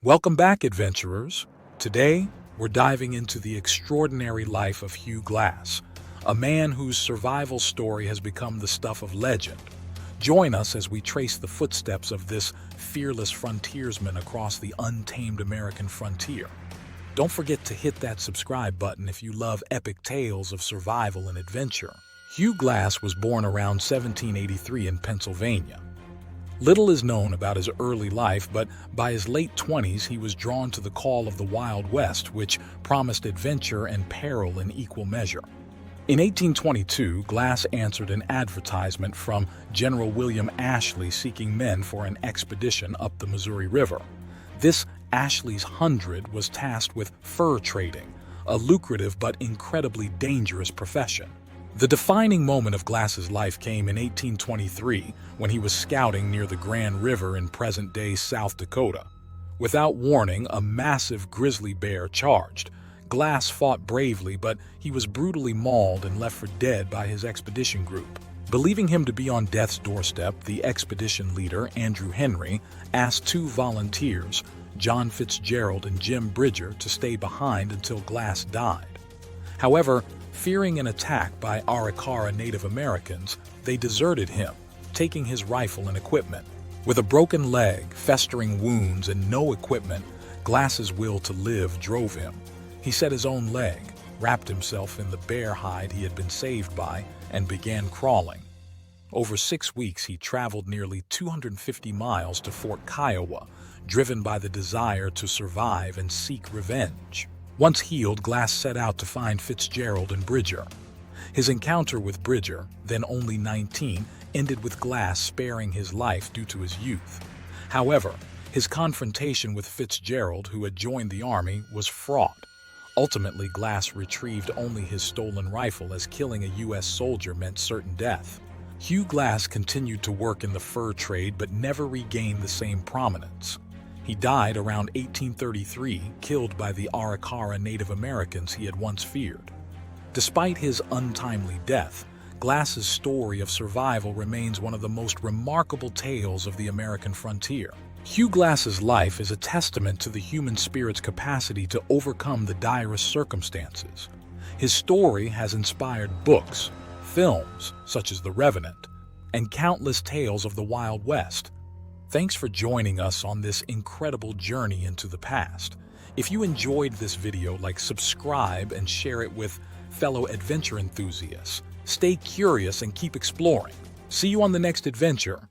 Welcome back, adventurers. Today, we're diving into the extraordinary life of Hugh Glass, a man whose survival story has become the stuff of legend. Join us as we trace the footsteps of this fearless frontiersman across the untamed American frontier. Don't forget to hit that subscribe button if you love epic tales of survival and adventure. Hugh Glass was born around 1783 in Pennsylvania. Little is known about his early life, but by his late 20s he was drawn to the call of the Wild West, which promised adventure and peril in equal measure. In 1822, Glass answered an advertisement from General William Ashley seeking men for an expedition up the Missouri River. This Ashley's 100 was tasked with fur trading, a lucrative but incredibly dangerous profession. The defining moment of Glass's life came in 1823 when he was scouting near the Grand River in present-day South Dakota. Without warning, a massive grizzly bear charged. Glass fought bravely, but he was brutally mauled and left for dead by his expedition group. Believing him to be on death's doorstep, the expedition leader, Andrew Henry, asked two volunteers, John Fitzgerald and Jim Bridger, to stay behind until Glass died. However, fearing an attack by Arikara Native Americans, they deserted him, taking his rifle and equipment. With a broken leg, festering wounds, and no equipment, Glass's will to live drove him. He set his own leg, wrapped himself in the bear hide he had been saved by, and began crawling. Over 6 weeks, he traveled nearly 250 miles to Fort Kiowa, driven by the desire to survive and seek revenge. Once healed, Glass set out to find Fitzgerald and Bridger. His encounter with Bridger, then only 19, ended with Glass sparing his life due to his youth. However, his confrontation with Fitzgerald, who had joined the army, was fraught. Ultimately, Glass retrieved only his stolen rifle, as killing a U.S. soldier meant certain death. Hugh Glass continued to work in the fur trade but never regained the same prominence. He died around 1833, killed by the Arikara Native Americans he had once feared. Despite his untimely death, Glass's story of survival remains one of the most remarkable tales of the American frontier. Hugh Glass's life is a testament to the human spirit's capacity to overcome the direst circumstances. His story has inspired books, films such as The Revenant, and countless tales of the Wild West. Thanks for joining us on this incredible journey into the past. If you enjoyed this video, subscribe and share it with fellow adventure enthusiasts. Stay curious and keep exploring. See you on the next adventure.